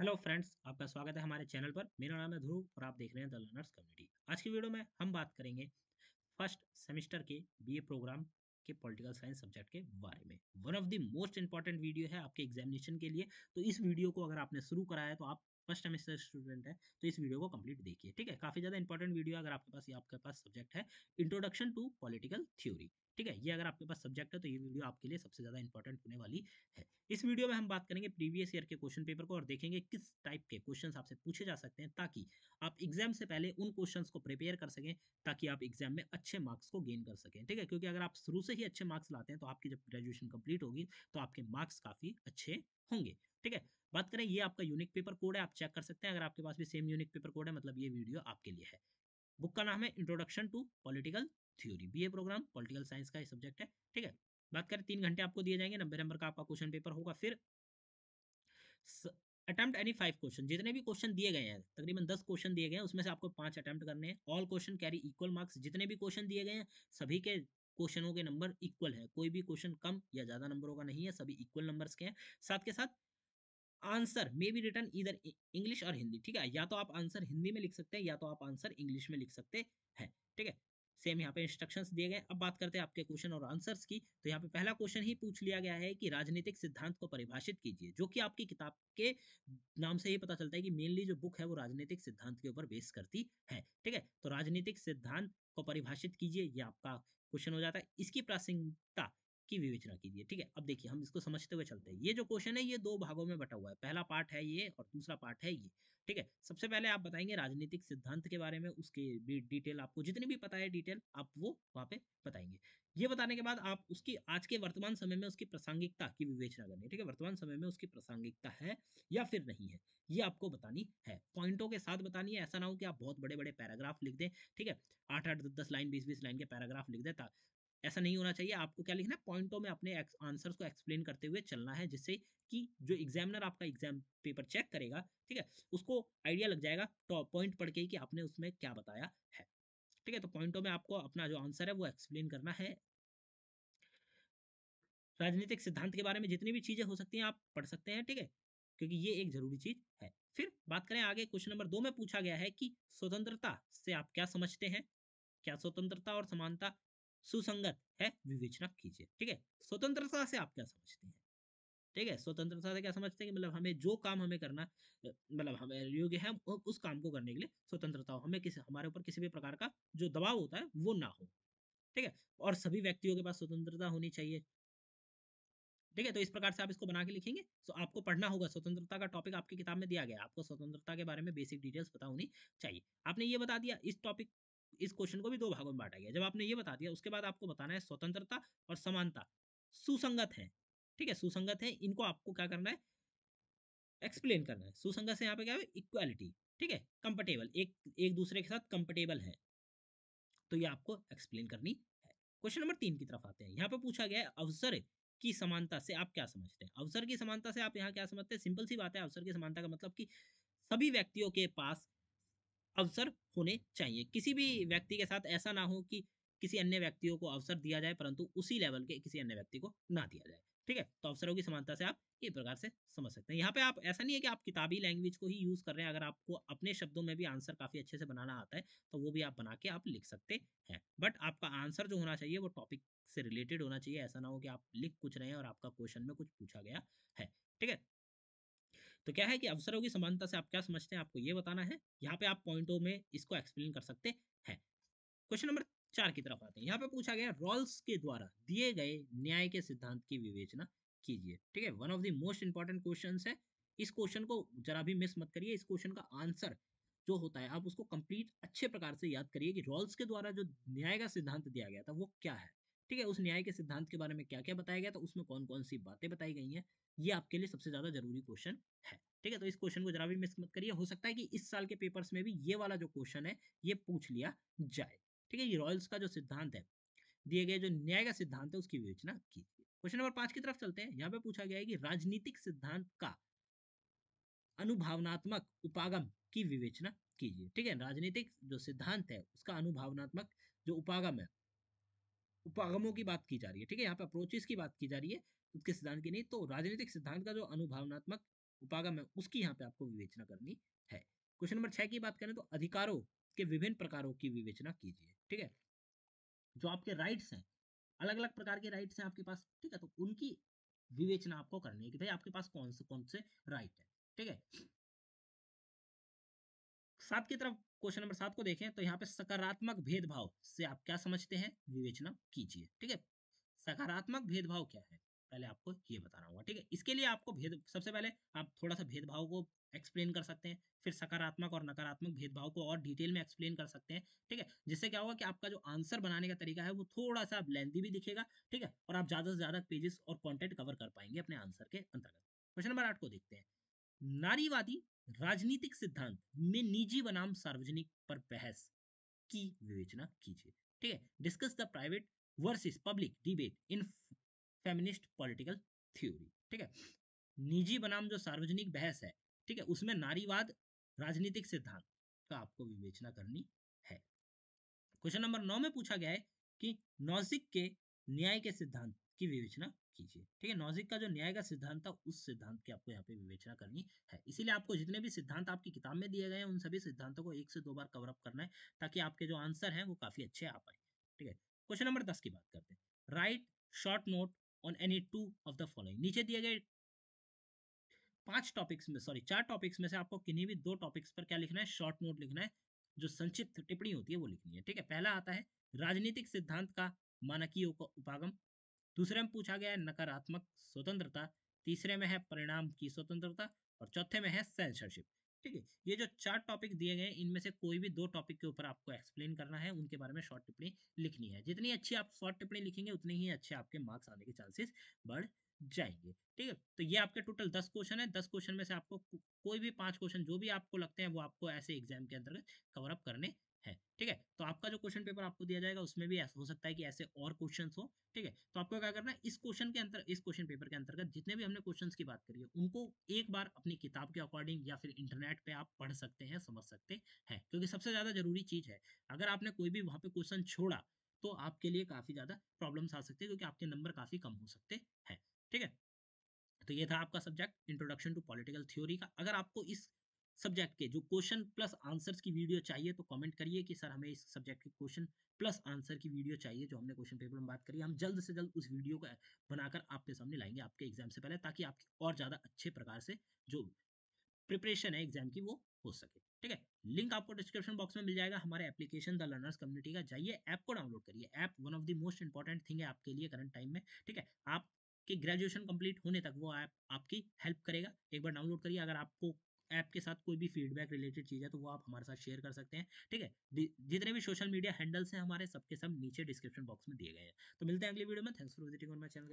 Hello friends, आपका स्वागत है हमारे चैनल पर। मेरा नाम है ध्रुव और आप देख रहे हैं द लर्नर्स कम्युनिटी। आज की वीडियो में हम बात करेंगे फर्स्ट सेमेस्टर के बीए प्रोग्राम के पॉलिटिकल साइंस सब्जेक्ट के बारे में। One of the most important video है आपके एग्जामिनेशन के लिए। तो इस वीडियो को अगर आपने शुरू करा है तो आप फर्स्ट सेमेस्टर स्टूडेंट है तो इस वीडियो को कंप्लीट देखिए। ठीक है, काफी ज्यादा इंपॉर्टेंट वीडियो अगर आपके पास सब्जेक्ट है इंट्रोडक्शन टू पॉलिटिकल थ्योरी। ठीक है, ये अगर आपके पास सब्जेक्ट है तो ये वीडियो आपके लिए सबसे ज्यादा इंपॉर्टेंट होने वाली है। इस वीडियो में हम बात करेंगे प्रीवियस ईयर के क्वेश्चन पेपर को और देखेंगे किस टाइप के क्वेश्चंस आपसे पूछे जा सकते हैं ताकि आप एग्जाम से पहले उन क्वेश्चंस को प्रिपेयर कर सकें, ताकि आप एग्जाम में अच्छे मार्क्स को गेन कर सकें। ठीक है, क्योंकि अगर आप शुरू से ही अच्छे मार्क्स लाते हैं तो आपकी जब ग्रेजुएशन कंप्लीट होगी तो आपके मार्क्स काफी अच्छे होंगे। ठीक है, बात करें ये आपका यूनिक पेपर कोड है, आप चेक कर सकते हैं। अगर आपके पास भी सेम यूनिक पेपर कोड है मतलब ये वीडियो आपके लिए है। बुक का नाम है introduction to political theory, BA programme political science का ये सब्जेक्ट है। ठीक है, बात करें 3 घंटे आपको दिए जाएंगे, 90 नंबर का आपका क्वेश्चन पेपर होगा। फिर अटेम्प्ट एनी 5 क्वेश्चन, जितने भी क्वेश्चन दिए गए हैं तकरीबन 10 क्वेश्चन दिए गए हैं उसमें से आपको 5 अटेम्प्ट करने हैं। All question carry equal marks, जितने भी क्वेश्चन दिए गए हैं सभी के क्वेश्चनों के नंबर इक्वल है, कोई भी क्वेश्चन कम या ज्यादा नंबरों का नहीं है, सभी इक्वल नंबर्स के हैं। साथ के साथ आंसर मे बी रिटर्न इधर इंग्लिश और हिंदी। ठीक है, या तो आप आंसर हिंदी में लिख सकते हैं या तो आप आंसर इंग्लिश में लिख सकते हैं। ठीक है, सेम यहाँ पे इंस्ट्रक्शंस दिए गए। अब बात करते हैं आपके क्वेश्चन और आंसर्स की। तो यहाँ पे पहला क्वेश्चन ही पूछ लिया गया है कि राजनीतिक सिद्धांत को परिभाषित कीजिए, जो कि आपकी किताब के नाम से ही पता चलता है कि मेनली जो बुक है वो राजनीतिक सिद्धांत के ऊपर बेस करती है। ठीक है, तो राजनीतिक सिद्धांत को परिभाषित कीजिए, ये आपका क्वेश्चन हो जाता है। इसकी प्रासंगिकता की विवेचना कीजिए। ठीक है, अब देखिए हम इसको समझते हुए चलते हैं। ये जो क्वेश्चन है ये 2 भागों में बटा हुआ है, पहला पार्ट है ये और दूसरा पार्ट है ये। ठीक है, सबसे पहले आप बताएंगे राजनीतिक सिद्धांत के बारे में, उसके भी डिटेल आपको जितनी भी पता है डिटेल आप वो वहाँ पे बताएंगे। ये बताने के बाद आप उसकी आज के वर्तमान समय में उसकी प्रासंगिकता की विवेचना करनी है। ठीक है, वर्तमान समय में उसकी प्रासंगिकता है या फिर नहीं है, ये आपको बतानी है। पॉइंटों के साथ बतानी है, ऐसा ना हो कि आप बहुत बड़े बड़े पैराग्राफ लिख दें। ठीक है, 8 8 10 10 लाइन 20 20 लाइन के पैराग्राफ लिख दें, ऐसा नहीं होना चाहिए। आपको क्या लिखना है, पॉइंटों में अपने आंसर्स को एक्सप्लेन करते हुए चलना है, जिससे कि जो एग्जामिनर आपका एग्जाम पेपर चेक करेगा, ठीक है, उसको आइडिया लग जाएगा टॉप पॉइंट पढ़ के ही कि आपने उसमें क्या बताया है। ठीक है, तो पॉइंटों में आपको अपना जो आंसर है वो एक्सप्लेन करना है। राजनीतिक सिद्धांत के बारे में जितनी भी चीजें हो सकती हैं आप पढ़ सकते हैं। ठीक है, क्योंकि ये एक जरूरी चीज है। फिर बात करें आगे, क्वेश्चन नंबर 2 में पूछा गया है कि स्वतंत्रता से आप क्या समझते हैं, क्या स्वतंत्रता और समानता सुसंगत है, विवेचना कीजिए। ठीक है, स्वतंत्रता से आप क्या समझते हैं। ठीक है, स्वतंत्रता से क्या समझते हैं कि मतलब हमें जो काम हमें करना मतलब हमें योग्य है उस काम को करने के लिए स्वतंत्रता हो, हमें किसी हमारे ऊपर किसी भी प्रकार का जो दबाव होता है वो ना हो। ठीक है, और सभी व्यक्तियों के पास स्वतंत्रता होनी चाहिए। ठीक है, तो इस प्रकार से आप इसको बना के लिखेंगे। तो आपको पढ़ना होगा, स्वतंत्रता का टॉपिक आपकी किताब में दिया गया है, आपको स्वतंत्रता के बारे में बेसिक डिटेल्स पता होनी चाहिए। आपने ये बता दिया, इस टॉपिक इस क्वेश्चन को भी 2 भागों में बांटा गया। जब आपने ये बता दिया उसके बाद आपको बताना है स्वतंत्रता और समानता सुसंगत है। ठीक है, सुसंगत है, इनको आपको क्या करना है, एक्सप्लेन करना है। सुसंगत से यहाँ पे क्या है, इक्वालिटी। ठीक है, कंफर्टेबल, एक एक दूसरे के साथ कंफर्टेबल है, तो ये आपको एक्सप्लेन करनी है। क्वेश्चन नंबर 3 की तरफ आते हैं। यहाँ पे पूछा गया है अवसर की समानता से आप क्या समझते हैं। अवसर की समानता से आप यहाँ क्या समझते हैं, सिंपल सी बात है। अवसर की समानता का मतलब कि सभी व्यक्तियों के पास अवसर होने चाहिए। किसी भी व्यक्ति के साथ ऐसा ना हो कि किसी अन्य व्यक्तियों को अवसर दिया जाए परंतु उसी लेवल के किसी अन्य व्यक्ति को ना दिया जाए। ठीक है, तो अवसरों की समानता से आप ये प्रकार से समझ सकते हैं। यहाँ पे आप ऐसा नहीं है कि आप किताबी लैंग्वेज को ही यूज कर रहे हैं। अगर आपको अपने शब्दों में भी आंसर काफी अच्छे से बनाना आता है तो वो भी आप बना के आप लिख सकते हैं। बट आपका आंसर जो होना चाहिए वो टॉपिक से रिलेटेड होना चाहिए। ऐसा ना हो कि आप लिख कुछ रहे हैं और आपका क्वेश्चन में कुछ पूछा गया है। ठीक है, तो क्या है कि अवसरों की समानता से आप क्या समझते हैं आपको ये बताना है। यहाँ पे आप पॉइंटों में इसको एक्सप्लेन कर सकते हैं। क्वेश्चन नंबर 4 की तरफ आते हैं। यहाँ पे पूछा गया रॉल्स के द्वारा दिए गए न्याय के सिद्धांत की विवेचना कीजिए। ठीक है, one of the most important question है। इस क्वेश्चन को जरा भी मिस मत करिए। इस क्वेश्चन का आंसर जो होता है आप उसको कंप्लीट अच्छे प्रकार से याद करिए कि रॉल्स के द्वारा जो न्याय का सिद्धांत दिया गया था वो क्या है। ठीक है, उस न्याय के सिद्धांत के बारे में क्या क्या बताया गया था, उसमें कौन कौन सी बातें बताई गई हैं, ये आपके लिए सबसे ज्यादा जरूरी क्वेश्चन है। ठीक है, तो इस क्वेश्चन को जरा भी मिस मत करिए। हो सकता है कि इस साल के पेपर्स में भी ये वाला जो क्वेश्चन है ये पूछ लिया जाए। ठीक है, ये रॉयल्स का जो सिद्धांत है, दिए गए जो न्याय का सिद्धांत है उसकी विवेचना कीजिए। क्वेश्चन नंबर 5 की तरफ चलते हैं। यहाँ पे पूछा गया है कि राजनीतिक सिद्धांत का अनुभावनात्मक उपागम की विवेचना कीजिए। ठीक है, राजनीतिक जो सिद्धांत है उसका अनुभावनात्मक जो उपागम है, उपागमों की बात की जा रही है। ठीक है, यहाँ पे अप्रोचेस की बात की जा रही है, उसके सिद्धांत की नहीं। तो राजनीतिक सिद्धांत का जो अनुभावनात्मक उपागम है उसकी यहाँ पे आपको विवेचना करनी है। क्वेश्चन नंबर 6 की बात करें तो अधिकारों के विभिन्न प्रकारों की विवेचना कीजिए। ठीक है, जो आपके राइट्स हैं, अलग अलग प्रकार के राइट्स हैं आपके पास, ठीक है, तो उनकी विवेचना आपको करनी है कि भाई आपके पास कौन से राइट है। ठीक है, 7 की तरफ, क्वेश्चन नंबर 7 को देखें तो यहाँ पे सकारात्मक भेदभाव से आप क्या समझते हैं, विवेचना कीजिए। ठीक है, सकारात्मक भेदभाव क्या है, पहले आपको ये बताना होगा। ठीक है, इसके लिए आपको सबसे पहले आप थोड़ा सा भेदभाव को एक्सप्लेन कर सकते हैं, फिर सकारात्मक और नकारात्मक भेदभाव को और डिटेल में एक्सप्लेन कर सकते हैं। ठीक है, जिससे क्या होगा कि आपका जो आंसर बनाने का तरीका है वो थोड़ा सा लेंथी भी दिखेगा। ठीक है, और आप ज्यादा से ज्यादा पेजेस और कंटेंट कवर कर पाएंगे अपने आंसर के अंतर्गत। क्वेश्चन नंबर 8 को देखते हैं। नारीवादी राजनीतिक सिद्धांत में निजी बनाम सार्वजनिक पर बहस की विवेचना कीजिए। ठीक है, discuss the private versus public debate in feminist political theory. ठीक है, निजी बनाम जो सार्वजनिक बहस है, ठीक है, उसमें नारीवाद राजनीतिक सिद्धांत का आपको विवेचना करनी है। क्वेश्चन नंबर 9 में पूछा गया है कि नॉजिक के न्याय के सिद्धांत की विवेचना कीजिए। ठीक है, नॉजिक का जो न्याय का सिद्धांत था उस सिद्धांत की आपको यहाँ पे विवेचना करनी है। इसीलिए आपको जितने भी सिद्धांत आपकी किताब में दिए गए हैं उन सभी सिद्धांतों को 1 से 2 बार कवर अप करना है, ताकि आपके जो आंसर हैं वो काफी अच्छे आ पाए। ठीक है, क्वेश्चन नंबर 10 की बात करते हैं। Right short note on any two of the following. नीचे दिए गए 4 टॉपिक्स में से आपको किन्हीं भी 2 टॉपिक्स पर क्या लिखना है, शॉर्ट नोट लिखना है, जो संक्षिप्त टिप्पणी होती है वो लिखनी है। ठीक है, पहला आता है राजनीतिक सिद्धांत का मानकीय उपागम, दूसरे में पूछा गया है नकारात्मक स्वतंत्रता, तीसरे में है परिणाम की स्वतंत्रता, और चौथे में है सेंसरशिप। ठीक है, ये जो 4 टॉपिक दिए गए हैं इनमें से कोई भी 2 टॉपिक के ऊपर आपको एक्सप्लेन करना है, उनके बारे में शॉर्ट टिप्पणी लिखनी है। जितनी अच्छी आप शॉर्ट टिप्पणी लिखेंगे उतनी ही अच्छे आपके मार्क्स आने के चांसेस बढ़ जाएंगे। ठीक है, तो ये आपके टोटल 10 क्वेश्चन है। 10 क्वेश्चन में से आपको कोई भी 5 क्वेश्चन जो भी आपको लगते हैं वो आपको ऐसे एग्जाम के अंतर्गत कवर अप करने हैं। ठीक है, तो आपका जो क्वेश्चन पेपर आपको दिया जाएगा उसमें भी ऐसा हो सकता है कि ऐसे और क्वेश्चन हो। ठीक है, तो आपको क्या करना है, इस क्वेश्चन पेपर के अंतर्गत जितने भी हमने क्वेश्चंस की बात करी है उनको एक बार अपनी किताब के अकॉर्डिंग या फिर इंटरनेट पे आप पढ़ सकते हैं, समझ सकते हैं, क्योंकि सबसे ज्यादा जरूरी चीज है, अगर आपने कोई भी वहां पे क्वेश्चन छोड़ा तो आपके लिए काफी ज्यादा प्रॉब्लम्स आ सकते हैं, क्योंकि आपके नंबर काफी कम हो सकते हैं। ठीक है, तो ये था आपका subject introduction to political theory का। अगर आपको इस सब्जेक्ट के जो क्वेश्चन प्लस आंसर्स की वीडियो चाहिए तो कमेंट करिए कि सर हमें इस सब्जेक्ट के क्वेश्चन प्लस आंसर की वीडियो चाहिए, जो हमने क्वेश्चन पेपर में बात करी। हम जल्द से जल्द उस वीडियो को बनाकर आपके सामने लाएंगे आपके एग्जाम से पहले, ताकि आपकी और ज़्यादा अच्छे प्रकार से जो प्रिपरेशन है एग्जाम की वो हो सके। ठीक है, लिंक आपको डिस्क्रिप्शन बॉक्स में मिल जाएगा हमारे एप्लीकेशन द लर्नर्स कम्युनिटी का। जाइए ऐप को डाउनलोड करिए। App one of the most important thing है आपके लिए करंट टाइम में। ठीक है, आप कि ग्रेजुएशन कंप्लीट होने तक वो ऐप आपकी हेल्प करेगा। एक बार डाउनलोड करिए। अगर आपको ऐप के साथ कोई भी फीडबैक रिलेटेड चीज़ है तो वो आप हमारे साथ शेयर कर सकते हैं। ठीक है, जितने भी सोशल मीडिया हैंडल्स हैं हमारे सबके सब नीचे डिस्क्रिप्शन बॉक्स में दिए गए हैं। तो मिलते हैं अगली वीडियो में। Thanks for visiting on my channel.